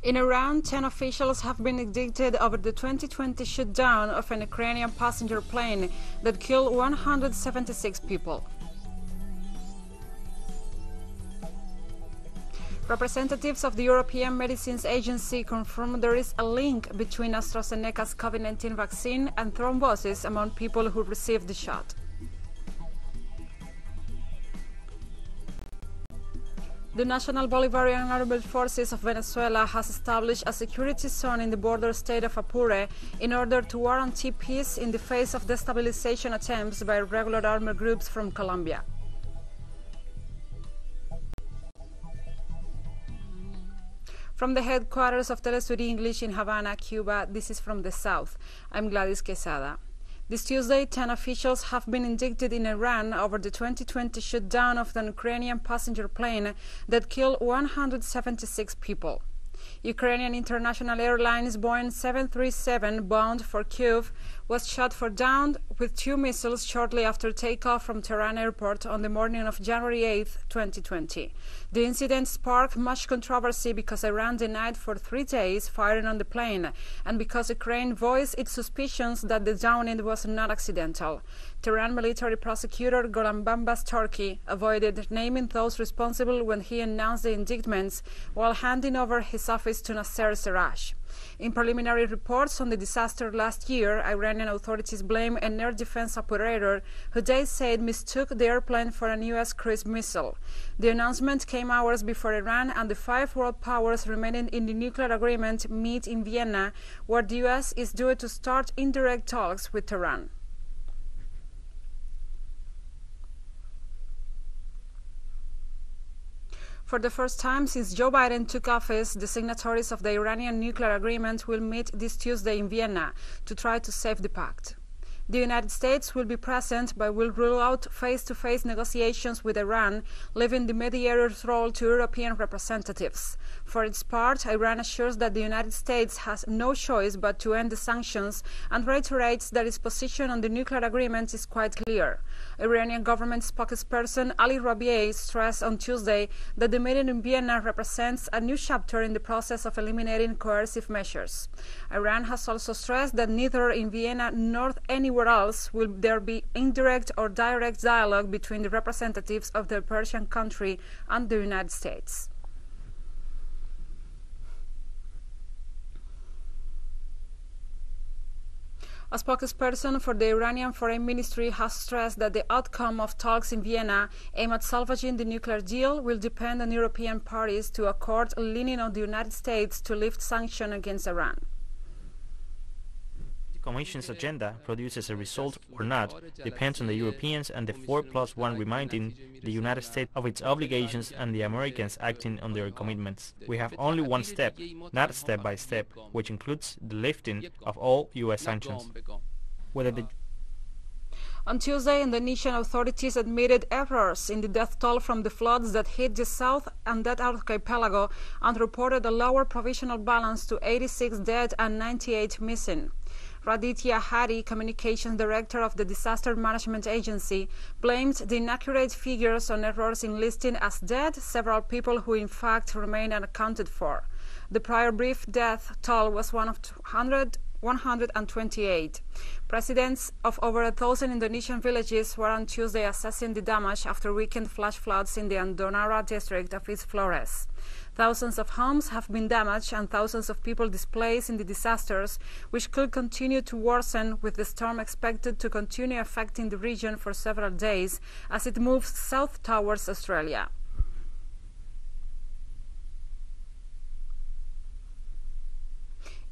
In Iran, 10 officials have been indicted over the 2020 shutdown of an Ukrainian passenger plane that killed 176 people. Representatives of the European Medicines Agency confirmed there is a link between AstraZeneca's COVID-19 vaccine and thrombosis among people who received the shot. The National Bolivarian Armed Forces of Venezuela has established a security zone in the border state of Apure in order to guarantee peace in the face of destabilization attempts by regular armed groups from Colombia. From the headquarters of TeleSUR English in Havana, Cuba, this is From the South. I'm Gladys Quesada. This Tuesday, 10 officials have been indicted in Iran over the 2020 shutdown of an Ukrainian passenger plane that killed 176 people. Ukrainian International Airlines Boeing 737 bound for Kyiv was shot down with 2 missiles shortly after takeoff from Tehran airport on the morning of January 8, 2020. The incident sparked much controversy because Iran denied for 3 days firing on the plane and because Ukraine voiced its suspicions that the downing was not accidental. Tehran military prosecutor Golan Bambas Turkey avoided naming those responsible when he announced the indictments while handing over his office to Nasser Siraj. In preliminary reports on the disaster last year, Iranian authorities blame an air defense operator who they said mistook the airplane for a U.S. cruise missile. The announcement came hours before Iran and the 5 world powers remaining in the nuclear agreement meet in Vienna, where the U.S. is due to start indirect talks with Tehran. For the first time since Joe Biden took office, the signatories of the Iranian nuclear agreement will meet this Tuesday in Vienna to try to save the pact. The United States will be present but will rule out face-to-face negotiations with Iran, leaving the mediator's role to European representatives. For its part, Iran assures that the United States has no choice but to end the sanctions and reiterates that its position on the nuclear agreement is quite clear. Iranian government spokesperson Ali Rabiei stressed on Tuesday that the meeting in Vienna represents a new chapter in the process of eliminating coercive measures. Iran has also stressed that neither in Vienna nor anywhere else will there be indirect or direct dialogue between the representatives of the Persian country and the United States. A spokesperson for the Iranian Foreign Ministry has stressed that the outcome of talks in Vienna aimed at salvaging the nuclear deal will depend on European parties to accord leaning on the United States to lift sanctions against Iran. The Commission's agenda produces a result or not depends on the Europeans and the 4+1 reminding the United States of its obligations and the Americans acting on their commitments. We have only one step, not step by step, which includes the lifting of all U.S. sanctions. On Tuesday, Indonesian authorities admitted errors in the death toll from the floods that hit the south and that archipelago and reported a lower provisional balance to 86 dead and 98 missing. Raditya Hari, communications director of the Disaster Management Agency, blamed the inaccurate figures on errors in listing as dead several people who in fact remain unaccounted for. The prior brief death toll was one of 128. Residents of over 1,000 Indonesian villages were on Tuesday assessing the damage after weekend flash floods in the Andonara district of East Flores. Thousands of homes have been damaged and thousands of people displaced in the disasters, which could continue to worsen with the storm expected to continue affecting the region for several days as it moves south towards Australia.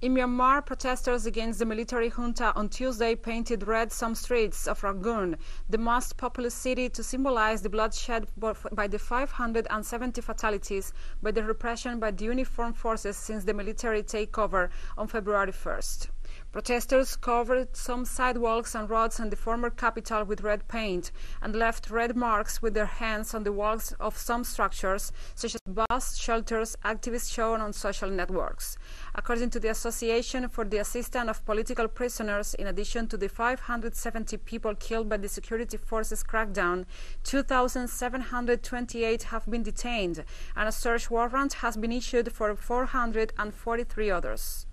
In Myanmar, protesters against the military junta on Tuesday painted red some streets of Rangoon, the most populous city, to symbolize the bloodshed by the 570 fatalities by the repression by the uniformed forces since the military takeover on February 1st. Protesters covered some sidewalks and roads in the former capital with red paint and left red marks with their hands on the walls of some structures, such as bus shelters, activists shown on social networks. According to the Association for the Assistance of Political Prisoners, in addition to the 570 people killed by the security forces crackdown, 2,728 have been detained, and a search warrant has been issued for 443 others.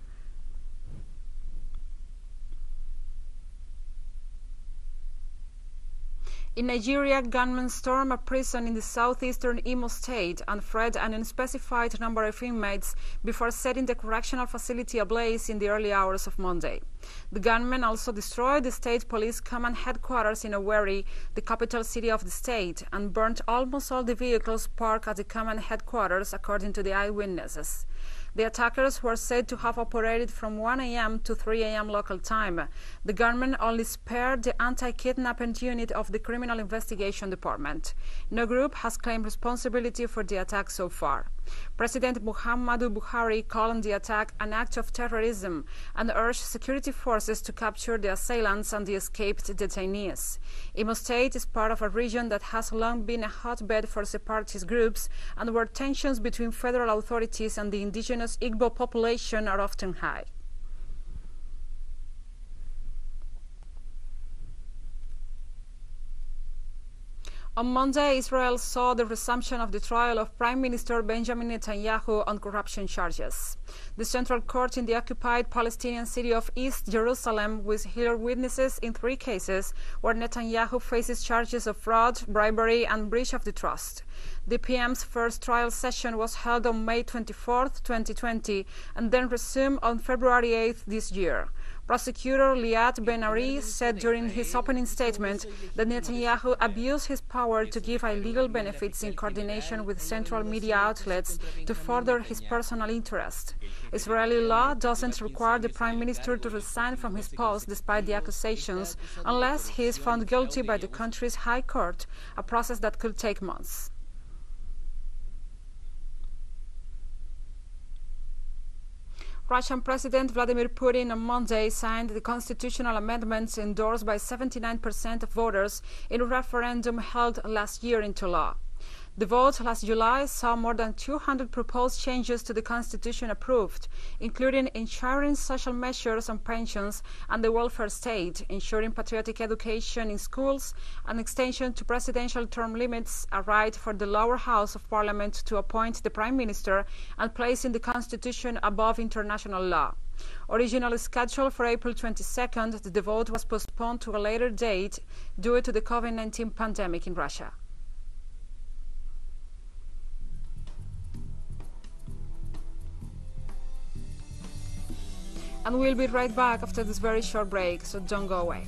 In Nigeria, gunmen stormed a prison in the southeastern Imo state and fled an unspecified number of inmates before setting the correctional facility ablaze in the early hours of Monday. The gunmen also destroyed the state police command headquarters in Owerri, the capital city of the state, and burnt almost all the vehicles parked at the command headquarters, according to the eyewitnesses. The attackers were said to have operated from 1 a.m. to 3 a.m. local time. The gunmen only spared the anti-kidnapping unit of the Criminal Investigation Department. No group has claimed responsibility for the attack so far. President Muhammadu Buhari called the attack an act of terrorism and urged security forces to capture the assailants and the escaped detainees. Imo State is part of a region that has long been a hotbed for separatist groups and where tensions between federal authorities and the indigenous Igbo population are often high. On Monday, Israel saw the resumption of the trial of Prime Minister Benjamin Netanyahu on corruption charges. The Central Court in the occupied Palestinian city of East Jerusalem will hear witnesses in 3 cases where Netanyahu faces charges of fraud, bribery, and breach of the trust. The PM's first trial session was held on May 24, 2020, and then resumed on February 8 this year. Prosecutor Liat Ben-Ari said during his opening statement that Netanyahu abused his power to give illegal benefits in coordination with central media outlets to further his personal interest. Israeli law doesn't require the prime minister to resign from his post despite the accusations unless he is found guilty by the country's high court, a process that could take months. Russian President Vladimir Putin on Monday signed the constitutional amendments endorsed by 79% of voters in a referendum held last year into law. The vote last July saw more than 200 proposed changes to the Constitution approved, including ensuring social measures on pensions and the welfare state, ensuring patriotic education in schools, an extension to presidential term limits, a right for the lower house of parliament to appoint the prime minister, and placing the Constitution above international law. Originally scheduled for April 22nd, the vote was postponed to a later date due to the COVID-19 pandemic in Russia. And we'll be right back after this very short break, so don't go away.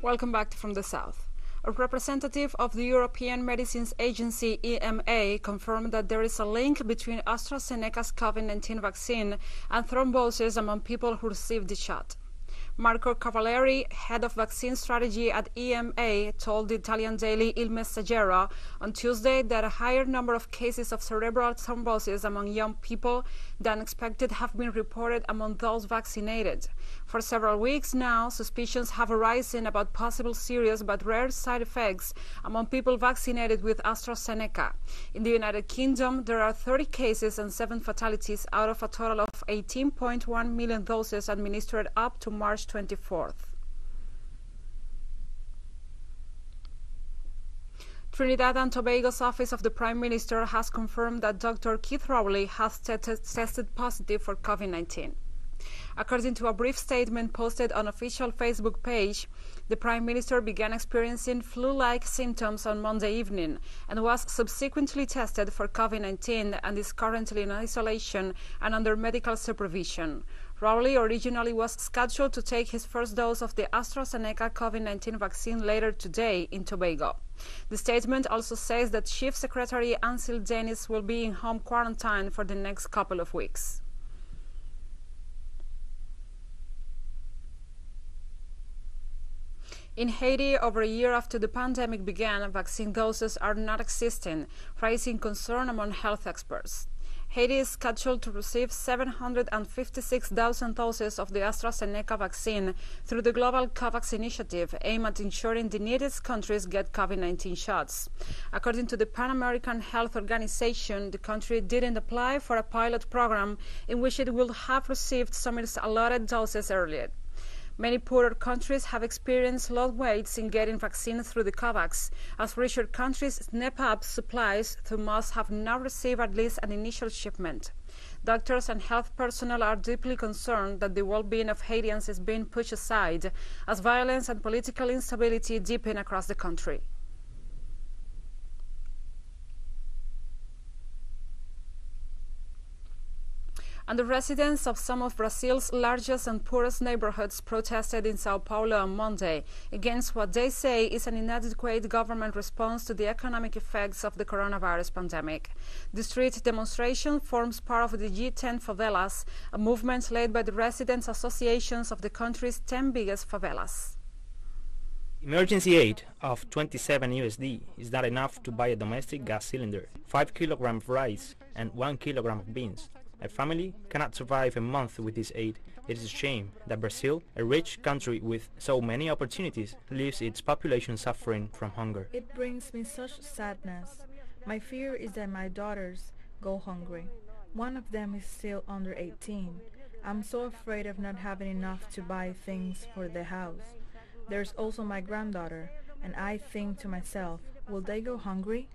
Welcome back From the South. A representative of the European Medicines Agency, E.M.A, confirmed that there is a link between AstraZeneca's COVID-19 vaccine and thrombosis among people who received the shot. Marco Cavalieri, head of vaccine strategy at E.M.A, told the Italian daily Il Messaggero on Tuesday that a higher number of cases of cerebral thrombosis among young people than expected have been reported among those vaccinated. For several weeks now, suspicions have arisen about possible serious but rare side effects among people vaccinated with AstraZeneca. In the United Kingdom, there are 30 cases and 7 fatalities out of a total of 18.1 million doses administered up to March 24th. Trinidad and Tobago's Office of the Prime Minister has confirmed that Dr. Keith Rowley has tested positive for COVID-19. According to a brief statement posted on official Facebook page, the Prime Minister began experiencing flu-like symptoms on Monday evening and was subsequently tested for COVID-19 and is currently in isolation and under medical supervision. Rowley originally was scheduled to take his first dose of the AstraZeneca COVID-19 vaccine later today in Tobago. The statement also says that Chief Secretary Ansel Dennis will be in home quarantine for the next couple of weeks. In Haiti, over a year after the pandemic began, vaccine doses are not existing, raising concern among health experts. Haiti is scheduled to receive 756,000 doses of the AstraZeneca vaccine through the Global COVAX initiative, aimed at ensuring the neediest countries get COVID-19 shots. According to the Pan American Health Organization, the country didn't apply for a pilot program in which it would have received some of its allotted doses earlier. Many poorer countries have experienced long waits in getting vaccines through the COVAX, as richer countries snap up supplies who must have not received at least an initial shipment. Doctors and health personnel are deeply concerned that the well-being of Haitians is being pushed aside as violence and political instability deepen across the country. And the residents of some of Brazil's largest and poorest neighborhoods protested in Sao Paulo on Monday against what they say is an inadequate government response to the economic effects of the coronavirus pandemic. The street demonstration forms part of the G10 favelas, a movement led by the residents' associations of the country's 10 biggest favelas. Emergency aid of 27 USD is not enough to buy a domestic gas cylinder, 5 kilograms of rice, and 1 kilogram of beans. A family cannot survive a month with this aid. It is a shame that Brazil, a rich country with so many opportunities, leaves its population suffering from hunger. It brings me such sadness. My fear is that my daughters go hungry. One of them is still under 18. I'm so afraid of not having enough to buy things for the house. There's also my granddaughter, and I think to myself, will they go hungry?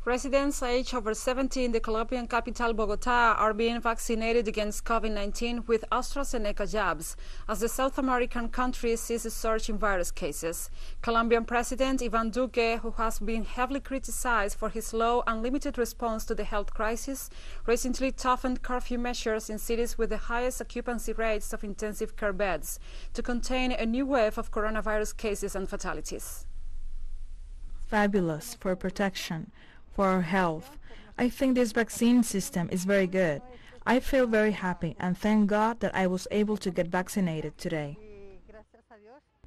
Residents aged over 70 in the Colombian capital Bogotá are being vaccinated against COVID-19 with AstraZeneca jabs as the South American country sees a surge in virus cases. Colombian President Iván Duque, who has been heavily criticized for his slow and limited response to the health crisis, recently toughened curfew measures in cities with the highest occupancy rates of intensive care beds to contain a new wave of coronavirus cases and fatalities. Fabulous for protection. For our health. I think this vaccine system is very good. I feel very happy and thank God that I was able to get vaccinated today.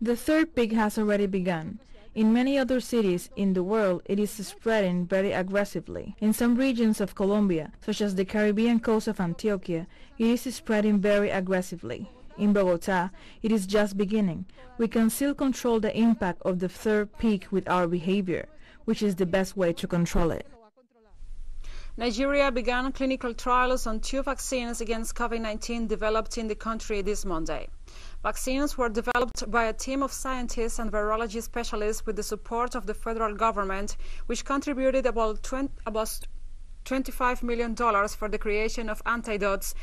The third peak has already begun. In many other cities in the world, it is spreading very aggressively. In some regions of Colombia, such as the Caribbean coast of Antioquia, it is spreading very aggressively. In Bogotá, it is just beginning. We can still control the impact of the third peak with our behavior, which is the best way to control it. Nigeria began clinical trials on 2 vaccines against COVID-19 developed in the country this Monday. Vaccines were developed by a team of scientists and virology specialists with the support of the federal government, which contributed about $25 million for the creation of antidotes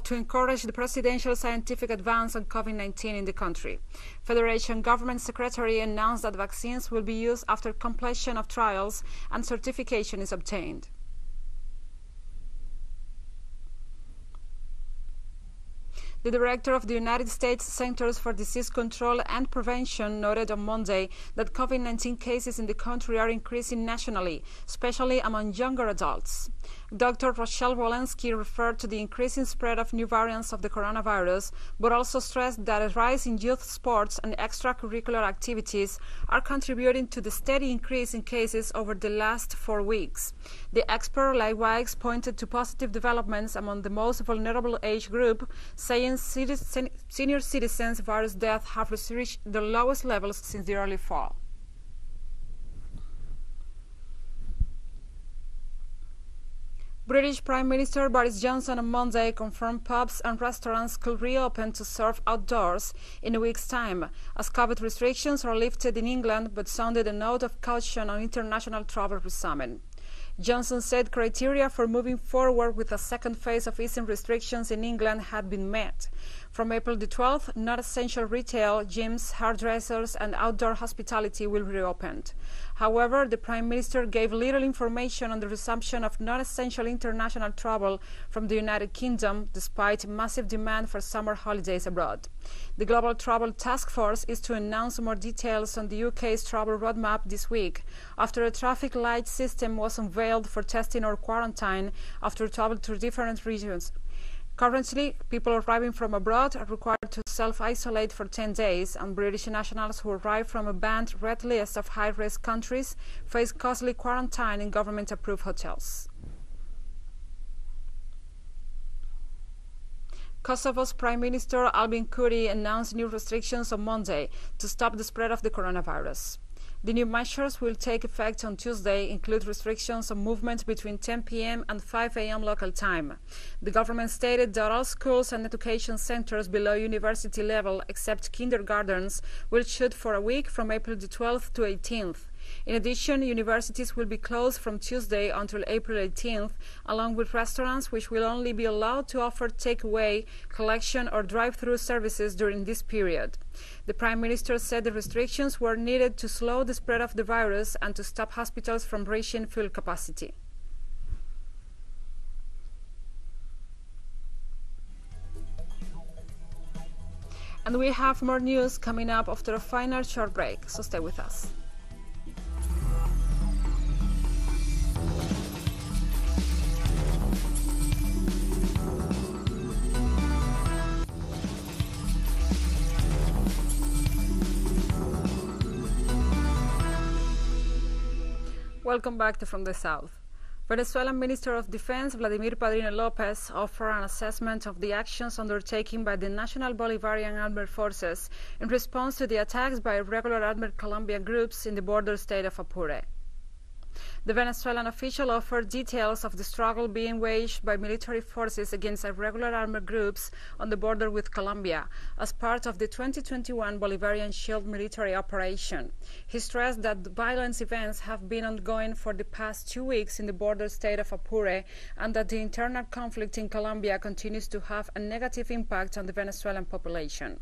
to encourage the presidential scientific advance on COVID-19 in the country. Federation Government Secretary announced that vaccines will be used after completion of trials and certification is obtained. The director of the United States Centers for Disease Control and Prevention noted on Monday that COVID-19 cases in the country are increasing nationally, especially among younger adults. Dr. Rochelle Walensky referred to the increasing spread of new variants of the coronavirus, but also stressed that a rise in youth sports and extracurricular activities are contributing to the steady increase in cases over the last 4 weeks. The expert likewise pointed to positive developments among the most vulnerable age group, saying senior citizens' virus deaths have reached the lowest levels since the early fall. British Prime Minister Boris Johnson on Monday confirmed pubs and restaurants could reopen to serve outdoors in a week's time, as COVID restrictions are lifted in England, but sounded a note of caution on international travel resuming. Johnson said criteria for moving forward with a second phase of easing restrictions in England had been met. From April the 12th, non-essential retail, gyms, hairdressers and outdoor hospitality will be reopened. However, the Prime Minister gave little information on the resumption of non-essential international travel from the United Kingdom, despite massive demand for summer holidays abroad. The Global Travel Task Force is to announce more details on the UK's travel roadmap this week, after a traffic light system was unveiled for testing or quarantine after travel to different regions. Currently, people arriving from abroad are required to self-isolate for 10 days, and British nationals who arrive from a banned red list of high-risk countries face costly quarantine in government-approved hotels. Kosovo's Prime Minister Albin Kurti announced new restrictions on Monday to stop the spread of the coronavirus. The new measures will take effect on Tuesday, include restrictions on movement between 10 p.m. and 5 a.m. local time. The government stated that all schools and education centers below university level, except kindergartens, will shut for a week from April the 12th to 18th. In addition, universities will be closed from Tuesday until April 18th, along with restaurants which will only be allowed to offer takeaway, collection or drive-through services during this period. The Prime Minister said the restrictions were needed to slow the spread of the virus and to stop hospitals from reaching full capacity. And we have more news coming up after a final short break, so stay with us. Welcome back to From the South. Venezuelan Minister of Defense Vladimir Padrino Lopez offered an assessment of the actions undertaken by the National Bolivarian Armed Forces in response to the attacks by irregular armed Colombian groups in the border state of Apure. The Venezuelan official offered details of the struggle being waged by military forces against irregular armed groups on the border with Colombia as part of the 2021 Bolivarian Shield military operation. He stressed that the violent events have been ongoing for the past 2 weeks in the border state of Apure, and that the internal conflict in Colombia continues to have a negative impact on the Venezuelan population.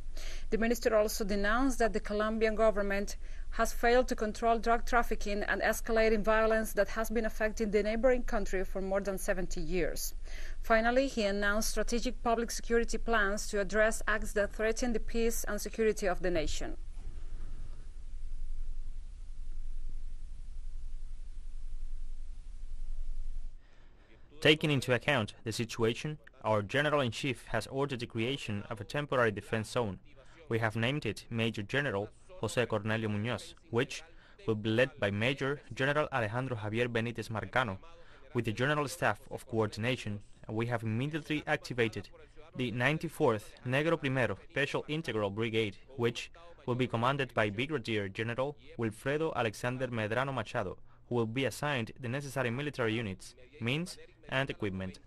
The minister also denounced that the Colombian government has failed to control drug trafficking and escalating violence that has been affecting the neighboring country for more than 70 years. Finally, he announced strategic public security plans to address acts that threaten the peace and security of the nation. Taking into account the situation, our General-in-Chief has ordered the creation of a temporary defense zone. We have named it Major General José Cornelio Muñoz, which will be led by Major General Alejandro Javier Benítez Marcano, with the General Staff of Coordination, and we have immediately activated the 94th Negro Primero Special Integral Brigade, which will be commanded by Brigadier General Wilfredo Alexander Medrano Machado, who will be assigned the necessary military units, means, and equipment.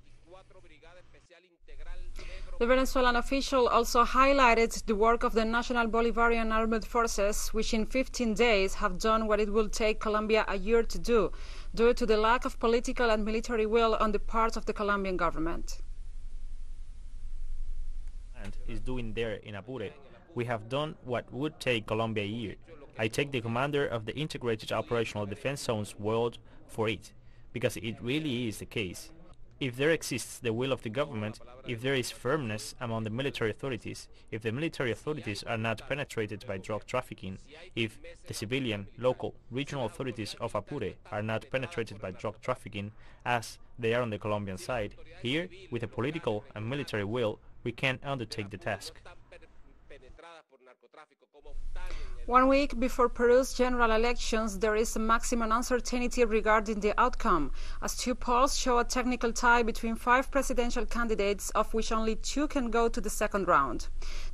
The Venezuelan official also highlighted the work of the National Bolivarian Armed Forces, which in 15 days have done what it will take Colombia a year to do, due to the lack of political and military will on the part of the Colombian government. And is doing there in Apure. We have done what would take Colombia a year. I take the commander of the Integrated Operational Defense Zone's word for it, because it really is the case. If there exists the will of the government, if there is firmness among the military authorities, if the military authorities are not penetrated by drug trafficking, if the civilian, local, regional authorities of Apure are not penetrated by drug trafficking, as they are on the Colombian side, here, with a political and military will, we can undertake the task. 1 week before Peru's general elections, there is a maximum uncertainty regarding the outcome, as 2 polls show a technical tie between 5 presidential candidates, of which only 2 can go to the second round.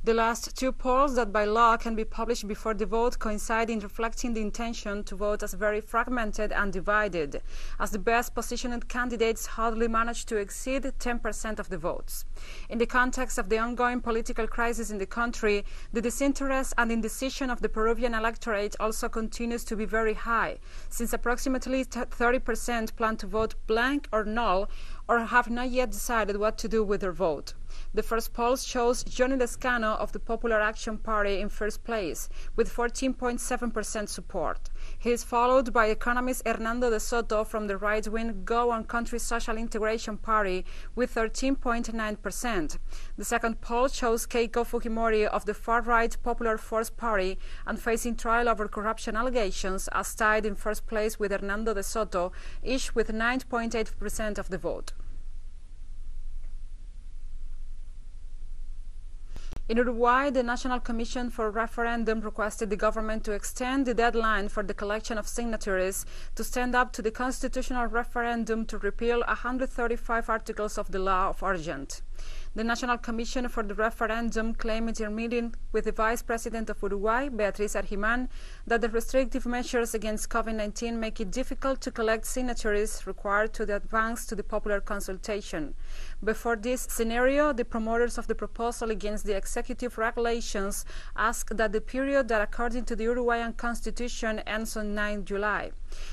The last 2 polls that by law can be published before the vote coincide in reflecting the intention to vote as very fragmented and divided, as the best positioned candidates hardly managed to exceed 10% of the votes. In the context of the ongoing political crisis in the country, the decision disinterest and indecision of the Peruvian electorate also continues to be very high, since approximately 30% plan to vote blank or null or have not yet decided what to do with their vote. The first polls shows Johnny Lescano of the Popular Action Party in first place, with 14.7% support. He is followed by economist Hernando de Soto from the right-wing Go and Country Social Integration Party with 13.9%. The second poll shows Keiko Fujimori of the far-right Popular Force Party and facing trial over corruption allegations as tied in first place with Hernando de Soto, each with 9.8% of the vote. In Uruguay, the National Commission for Referendum requested the government to extend the deadline for the collection of signatures to stand up to the constitutional referendum to repeal 135 articles of the law of urgent. The National Commission for the Referendum claimed in a meeting with the Vice President of Uruguay, Beatriz Argimán, that the restrictive measures against COVID-19 make it difficult to collect signatures required to advance to the popular consultation. Before this scenario, the promoters of the proposal against the executive regulations asked that the period that, according to the Uruguayan Constitution, ends on 9 July.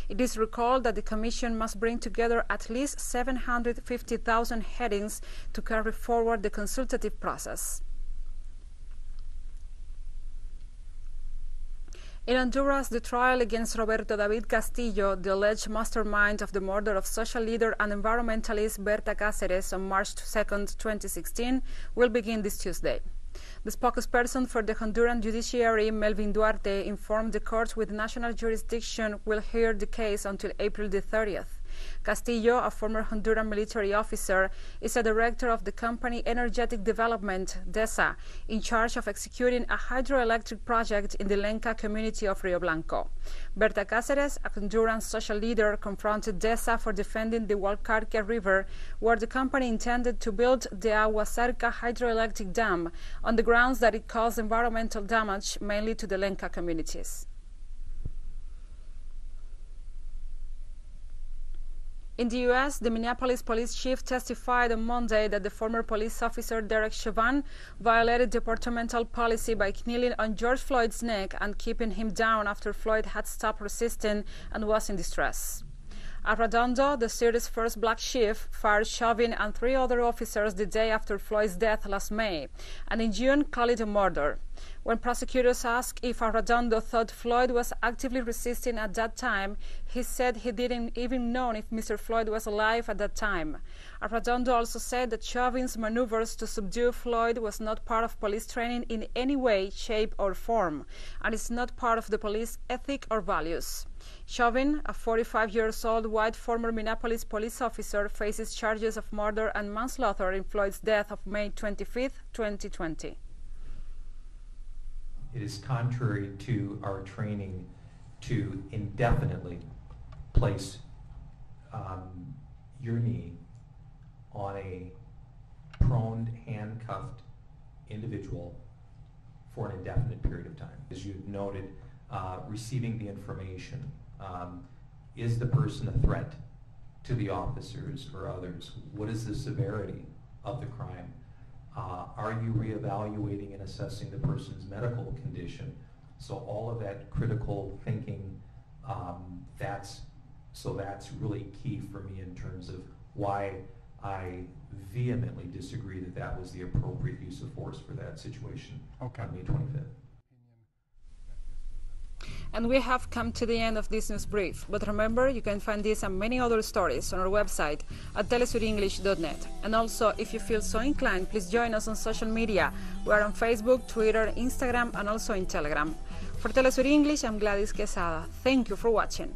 It is recalled that the Commission must bring together at least 750,000 headings to carry forward the consultative process. In Honduras, the trial against Roberto David Castillo, the alleged mastermind of the murder of social leader and environmentalist Berta Cáceres on March 2, 2016, will begin this Tuesday. The spokesperson for the Honduran judiciary, Melvin Duarte, informed the court with national jurisdiction will hear the case until April the 30th. Castillo, a former Honduran military officer, is a director of the company Energetic Development, DESA, in charge of executing a hydroelectric project in the Lenca community of Rio Blanco. Berta Cáceres, a Honduran social leader, confronted DESA for defending the Hualcarque River, where the company intended to build the Aguacerca hydroelectric dam, on the grounds that it caused environmental damage, mainly to the Lenca communities. In the U.S., the Minneapolis police chief testified on Monday that the former police officer Derek Chauvin violated departmental policy by kneeling on George Floyd's neck and keeping him down after Floyd had stopped resisting and was in distress. Arradondo, the city's first black chief, fired Chauvin and 3 other officers the day after Floyd's death last May, and in June called it a murder. When prosecutors asked if Arradondo thought Floyd was actively resisting at that time, he said he didn't even know if Mr. Floyd was alive at that time. Arradondo also said that Chauvin's maneuvers to subdue Floyd was not part of police training in any way, shape, or form, and is not part of the police ethic or values. Chauvin, a 45-year-old white former Minneapolis police officer, faces charges of murder and manslaughter in Floyd's death of May 25, 2020. It is contrary to our training to indefinitely place your knee on a prone, handcuffed individual for an indefinite period of time. As you noted, receiving the information, is the person a threat to the officers or others? What is the severity of the crime? Are you reevaluating and assessing the person's medical condition? So all of that critical thinking, that's really key for me in terms of why I vehemently disagree that that was the appropriate use of force for that situation on May 25th. And we have come to the end of this news brief. But remember, you can find this and many other stories on our website at telesurenglish.net. And also, if you feel so inclined, please join us on social media. We are on Facebook, Twitter, Instagram, and also in Telegram. For TeleSUR English, I'm Gladys Quesada. Thank you for watching.